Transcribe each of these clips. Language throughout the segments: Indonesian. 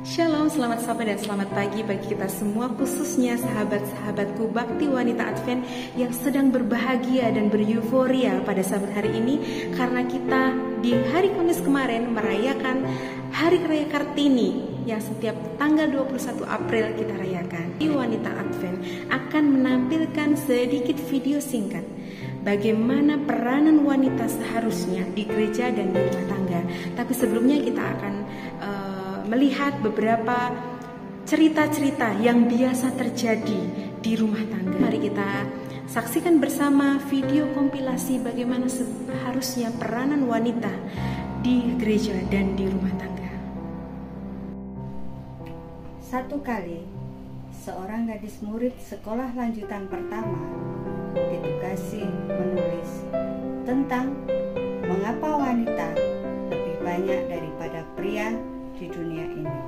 Shalom, selamat sore dan selamat pagi bagi kita semua, khususnya sahabat-sahabatku Bakti Wanita Advent yang sedang berbahagia dan beryuforia pada sabat hari ini, karena kita di hari Kamis kemarin merayakan Hari Raya Kartini yang setiap tanggal 21 April kita rayakan. Di Wanita Advent akan menampilkan sedikit video singkat bagaimana peranan wanita seharusnya di gereja dan di rumah tangga. Tapi sebelumnya kita akan melihat beberapa cerita-cerita yang biasa terjadi di rumah tangga. Mari kita saksikan bersama video kompilasi bagaimana seharusnya peranan wanita di gereja dan di rumah tangga. Satu kali, seorang gadis murid sekolah lanjutan pertama ditugasi menulis tentang mengapa wanita lebih banyak daripada pria di dunia ini.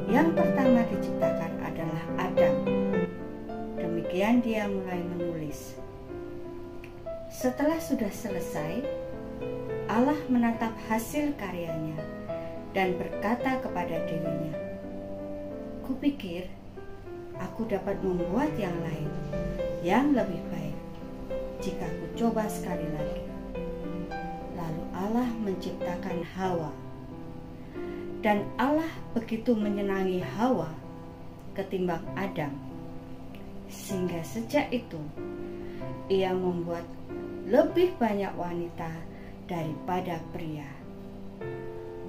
Yang pertama diciptakan adalah Adam. Demikian dia mulai menulis. Setelah sudah selesai, Allah menatap hasil karyanya dan berkata kepada dirinya, "Kupikir aku dapat membuat yang lain, yang lebih baik, jika ku coba sekali lagi." Lalu Allah menciptakan Hawa. Dan Allah begitu menyenangi Hawa ketimbang Adam, sehingga sejak itu ia membuat lebih banyak wanita daripada pria.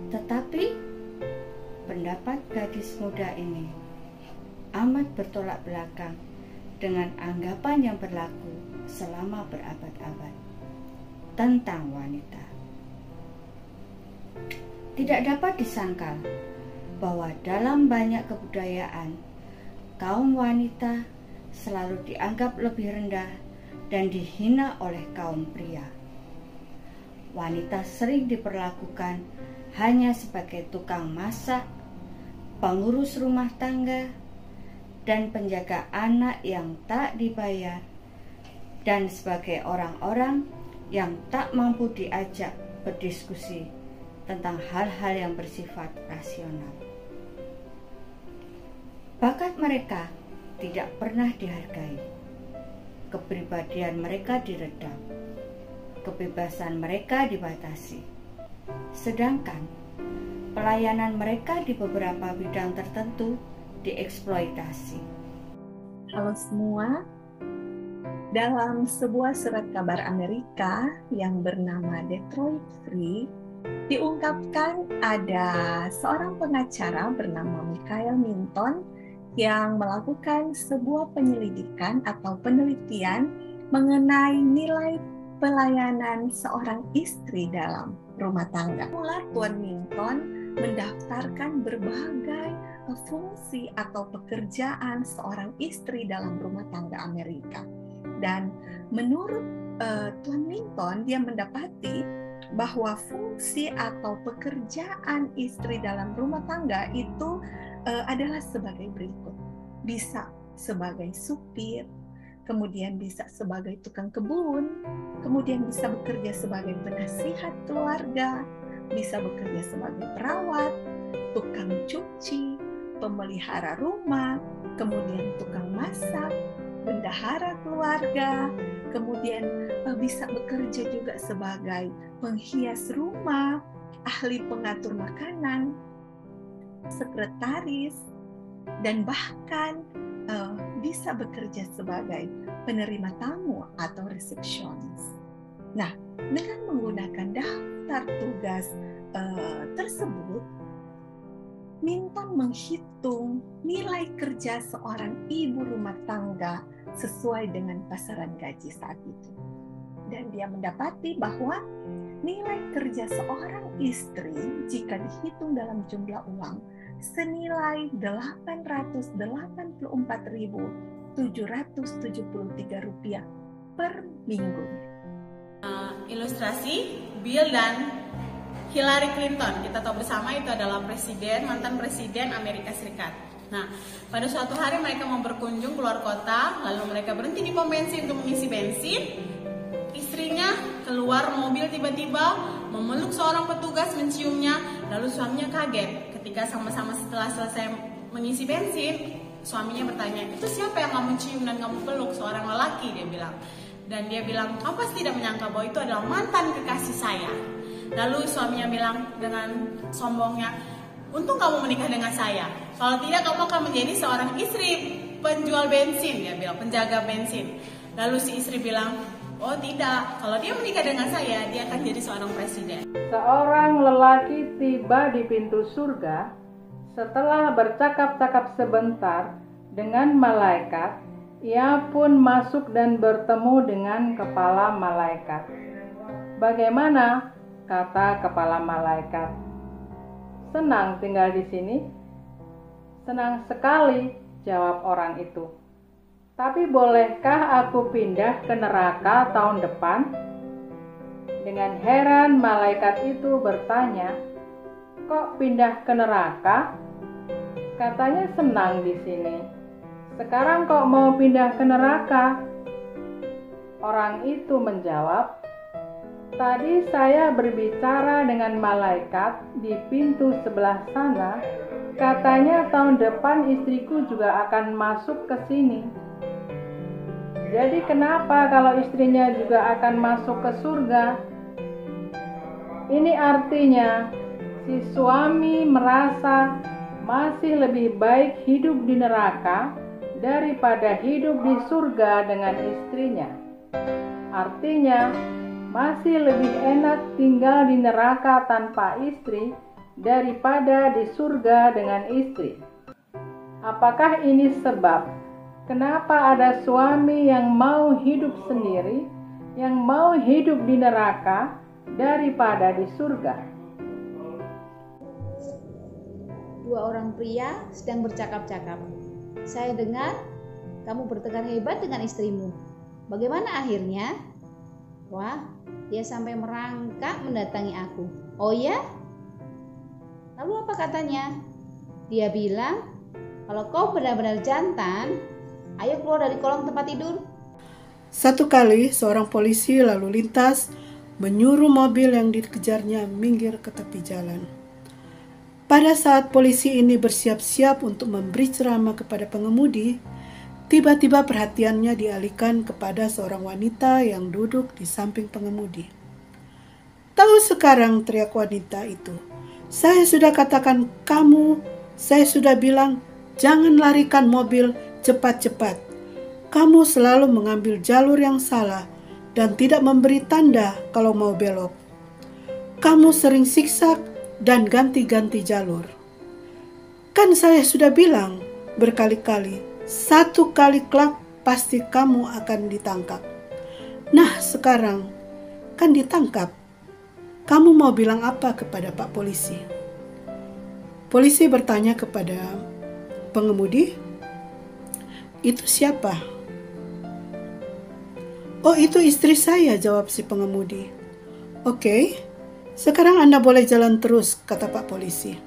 Tetapi pendapat gadis muda ini amat bertolak belakang dengan anggapan yang berlaku selama berabad-abad tentang wanita. Tidak dapat disangkal bahwa dalam banyak kebudayaan, kaum wanita selalu dianggap lebih rendah dan dihina oleh kaum pria. Wanita sering diperlakukan hanya sebagai tukang masak, pengurus rumah tangga, dan penjaga anak yang tak dibayar, dan sebagai orang-orang yang tak mampu diajak berdiskusi tentang hal-hal yang bersifat rasional. Bakat mereka tidak pernah dihargai, kepribadian mereka diredam, kebebasan mereka dibatasi, sedangkan pelayanan mereka di beberapa bidang tertentu dieksploitasi. Halo semua, dalam sebuah surat kabar Amerika yang bernama Detroit Free, diungkapkan ada seorang pengacara bernama Michael Minton yang melakukan sebuah penyelidikan atau penelitian mengenai nilai pelayanan seorang istri dalam rumah tangga. Mula Tuan Minton mendaftarkan berbagai fungsi atau pekerjaan seorang istri dalam rumah tangga Amerika. Dan menurut Tuan Minton, dia mendapati bahwa fungsi atau pekerjaan istri dalam rumah tangga itu adalah sebagai berikut. Bisa sebagai supir, kemudian bisa sebagai tukang kebun, kemudian bisa bekerja sebagai penasihat keluarga, bisa bekerja sebagai perawat, tukang cuci, pemelihara rumah, kemudian tukang masak, bendahara keluarga, kemudian bisa bekerja juga sebagai penghias rumah, ahli pengatur makanan, sekretaris, dan bahkan bisa bekerja sebagai penerima tamu atau resepsionis. Nah, dengan menggunakan daftar tugas tersebut, Minton menghitung nilai kerja seorang ibu rumah tangga sesuai dengan pasaran gaji saat itu. Dan dia mendapati bahwa nilai kerja seorang istri jika dihitung dalam jumlah uang senilai Rp884.773 per minggu. Ilustrasi Bill dan Hillary Clinton, kita tahu bersama itu adalah mantan presiden Amerika Serikat. Nah, pada suatu hari mereka mau berkunjung keluar kota, lalu mereka berhenti di pom bensin untuk mengisi bensin. Istrinya keluar mobil tiba-tiba, memeluk seorang petugas, menciumnya, lalu suaminya kaget ketika sama-sama setelah selesai mengisi bensin, suaminya bertanya, itu siapa yang kamu cium dan kamu peluk? Seorang lelaki, dia bilang. Dan dia bilang, kamu pasti tidak menyangka bahwa itu adalah mantan kekasih saya. Lalu suaminya bilang dengan sombongnya, untung kamu menikah dengan saya. Kalau tidak, kamu akan menjadi seorang istri penjual bensin, dia bilang, penjaga bensin. Lalu si istri bilang, oh tidak, kalau dia menikah dengan saya, dia akan jadi seorang presiden. Seorang lelaki tiba di pintu surga setelah bercakap-cakap sebentar dengan malaikat. Ia pun masuk dan bertemu dengan kepala malaikat. Bagaimana? Kata kepala malaikat. Senang tinggal di sini? Senang sekali, jawab orang itu. Tapi bolehkah aku pindah ke neraka tahun depan? Dengan heran malaikat itu bertanya, kok pindah ke neraka? Katanya senang di sini. Sekarang kok mau pindah ke neraka? Orang itu menjawab, tadi saya berbicara dengan malaikat di pintu sebelah sana. Katanya tahun depan istriku juga akan masuk ke sini. Jadi kenapa kalau istrinya juga akan masuk ke surga? Ini artinya si suami merasa masih lebih baik hidup di neraka daripada hidup di surga dengan istrinya. Artinya masih lebih enak tinggal di neraka tanpa istri daripada di surga dengan istri. Apakah ini sebab kenapa ada suami yang mau hidup sendiri, yang mau hidup di neraka daripada di surga? Dua orang pria sedang bercakap-cakap. Saya dengar kamu bertengkar hebat dengan istrimu. Bagaimana akhirnya? Wah, dia sampai merangkak mendatangi aku. Oh ya? Lalu apa katanya? Dia bilang, kalau kau benar-benar jantan, ayo keluar dari kolong tempat tidur. Satu kali seorang polisi lalu lintas menyuruh mobil yang dikejarnya minggir ke tepi jalan. Pada saat polisi ini bersiap-siap untuk memberi ceramah kepada pengemudi, tiba-tiba perhatiannya dialihkan kepada seorang wanita yang duduk di samping pengemudi. Tahu sekarang, teriak wanita itu, saya sudah katakan kamu, saya sudah bilang jangan larikan mobil cepat-cepat. Kamu selalu mengambil jalur yang salah dan tidak memberi tanda kalau mau belok. Kamu sering siksak dan ganti-ganti jalur. Kan saya sudah bilang berkali-kali, satu kali klak pasti kamu akan ditangkap. Nah sekarang kan ditangkap. Kamu mau bilang apa kepada Pak Polisi? Polisi bertanya kepada pengemudi, itu siapa? Oh itu istri saya, jawab si pengemudi. Oke, sekarang Anda boleh jalan terus, kata Pak Polisi.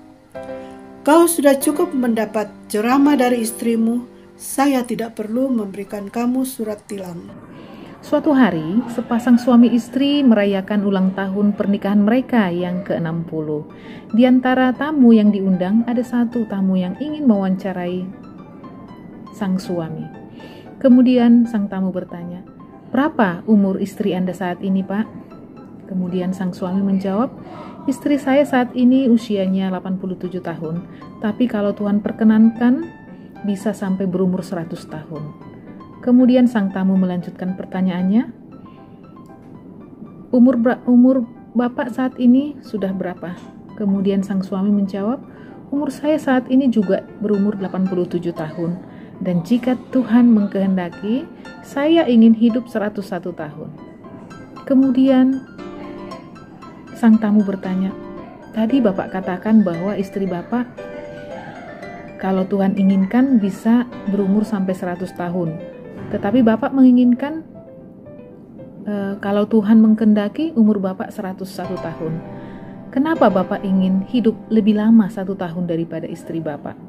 Kau sudah cukup mendapat ceramah dari istrimu, saya tidak perlu memberikan kamu surat tilang. Suatu hari, sepasang suami istri merayakan ulang tahun pernikahan mereka yang ke-60. Di antara tamu yang diundang, ada satu tamu yang ingin mewawancarai sang suami. Kemudian sang tamu bertanya, berapa umur istri Anda saat ini, Pak? Kemudian sang suami menjawab, istri saya saat ini usianya 87 tahun, tapi kalau Tuhan perkenankan, bisa sampai berumur 100 tahun. Kemudian sang tamu melanjutkan pertanyaannya, umur Bapak saat ini sudah berapa? Kemudian sang suami menjawab, umur saya saat ini juga berumur 87 tahun. Dan jika Tuhan mengkehendaki, saya ingin hidup 101 tahun. Kemudian sang tamu bertanya, tadi Bapak katakan bahwa istri Bapak, kalau Tuhan inginkan bisa berumur sampai 100 tahun. Tetapi Bapak menginginkan kalau Tuhan mengkehendaki umur Bapak 101 tahun. Kenapa Bapak ingin hidup lebih lama 1 tahun daripada istri Bapak?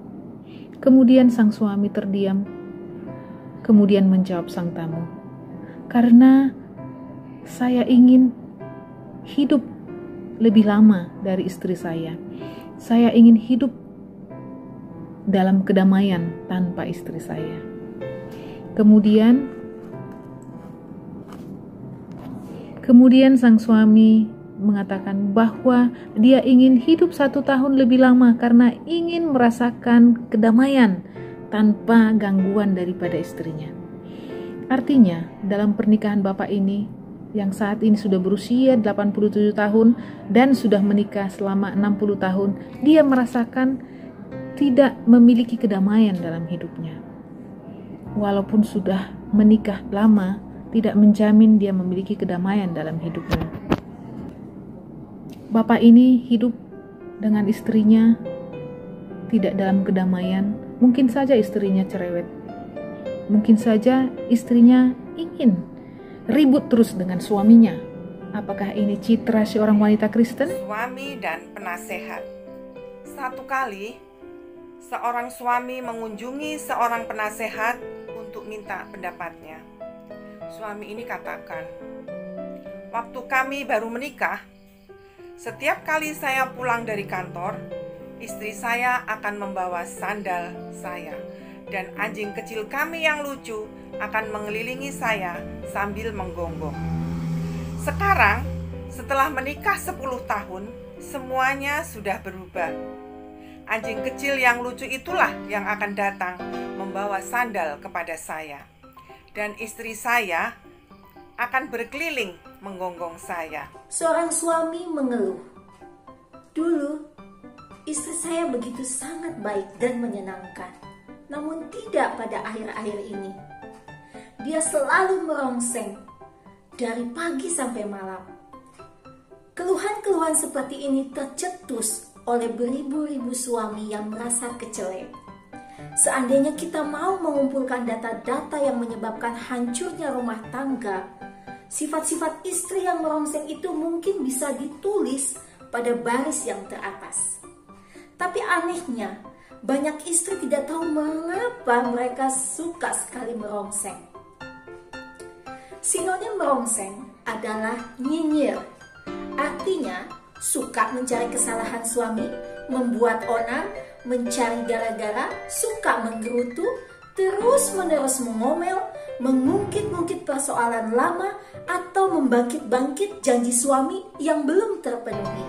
Kemudian sang suami terdiam. Kemudian menjawab sang tamu, karena saya ingin hidup lebih lama dari istri saya. Saya ingin hidup dalam kedamaian tanpa istri saya. Kemudian sang suami mengatakan bahwa dia ingin hidup 1 tahun lebih lama karena ingin merasakan kedamaian tanpa gangguan daripada istrinya. Artinya, dalam pernikahan bapak ini, yang saat ini sudah berusia 87 tahun dan sudah menikah selama 60 tahun, dia merasakan tidak memiliki kedamaian dalam hidupnya. Walaupun sudah menikah lama, tidak menjamin dia memiliki kedamaian dalam hidupnya. Bapak ini hidup dengan istrinya tidak dalam kedamaian. Mungkin saja istrinya cerewet. Mungkin saja istrinya ingin ribut terus dengan suaminya. Apakah ini citra seorang wanita Kristen? Suami dan penasehat. Satu kali, seorang suami mengunjungi seorang penasehat untuk minta pendapatnya. Suami ini katakan, "Waktu kami baru menikah, setiap kali saya pulang dari kantor, istri saya akan membawa sandal saya, dan anjing kecil kami yang lucu akan mengelilingi saya sambil menggonggong. Sekarang, setelah menikah 10 tahun, semuanya sudah berubah. Anjing kecil yang lucu itulah yang akan datang membawa sandal kepada saya. Dan istri saya akan berkeliling menggonggong saya." Seorang suami mengeluh, "Dulu, istri saya begitu sangat baik dan menyenangkan. Namun tidak pada akhir-akhir ini. Dia selalu merongseng dari pagi sampai malam." Keluhan-keluhan seperti ini tercetus oleh beribu-ribu suami yang merasa kecelek. Seandainya kita mau mengumpulkan data-data yang menyebabkan hancurnya rumah tangga, sifat-sifat istri yang merongseng itu mungkin bisa ditulis pada baris yang teratas. Tapi anehnya, banyak istri tidak tahu mengapa mereka suka sekali merongseng. Sinonim merongseng adalah nyinyir. Artinya, suka mencari kesalahan suami, membuat onar, mencari gara-gara, suka menggerutu, terus-menerus mengomel, mengungkit-ungkit persoalan lama, atau membangkit-bangkit janji suami yang belum terpenuhi.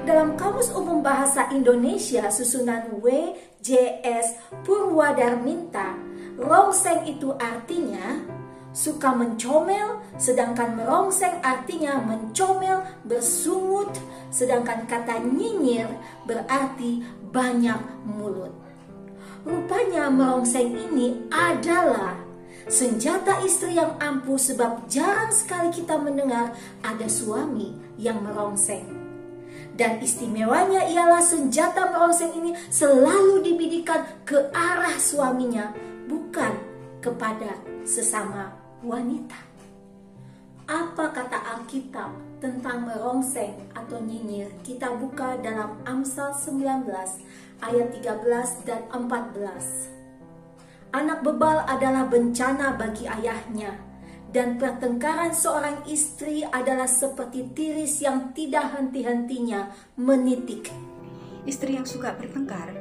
Dalam Kamus Umum Bahasa Indonesia susunan WJS Purwadarminta, rongseng itu artinya suka mencomel, sedangkan merongseng artinya mencomel, bersungut, sedangkan kata nyinyir berarti banyak mulut. Rupanya merongseng ini adalah senjata istri yang ampuh, sebab jarang sekali kita mendengar ada suami yang merongseng. Dan istimewanya ialah senjata merongseng ini selalu dibidikan ke arah suaminya, bukan kepada sesama wanita. Apa kata Alkitab tentang merongseng atau nyinyir? Kita buka dalam Amsal 19 ayat 13 dan 14. Anak bebal adalah bencana bagi ayahnya, dan pertengkaran seorang istri adalah seperti tiris yang tidak henti-hentinya menitik. Istri yang suka bertengkar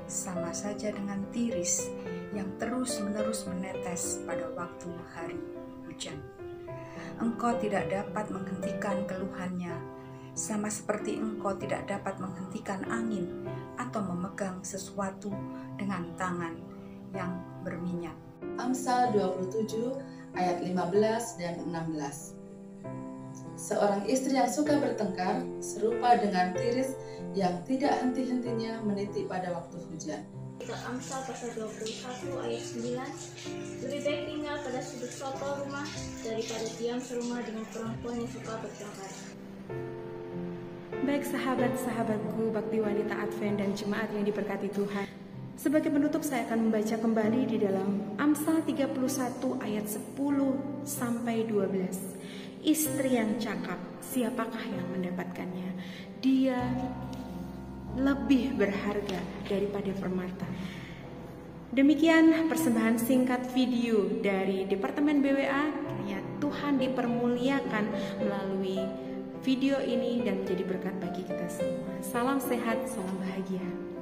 sama saja dengan tiris yang terus-menerus menetes pada waktu hari hujan. Engkau tidak dapat menghentikan keluhannya, sama seperti engkau tidak dapat menghentikan angin atau memegang sesuatu dengan tangan yang berminyak. Amsal 27 ayat 15 dan 16. Seorang istri yang suka bertengkar serupa dengan tiris yang tidak henti-hentinya menitik pada waktu hujan. Amsal pasal 21 ayat 9. Lebih baik tinggal pada sudut soto rumah daripada diam serumah dengan perempuan yang suka bertengkar. Baik sahabat-sahabatku, Bakti Wanita Advent dan jemaat yang diberkati Tuhan. Sebagai penutup saya akan membaca kembali di dalam Amsal 31 ayat 10 sampai 12. Istri yang cakap, siapakah yang mendapatkannya? Dia lebih berharga daripada permata. Demikian persembahan singkat video dari Departemen BWA. Kiranya Tuhan dipermuliakan melalui video ini dan menjadi berkat bagi kita semua. Salam sehat, salam bahagia.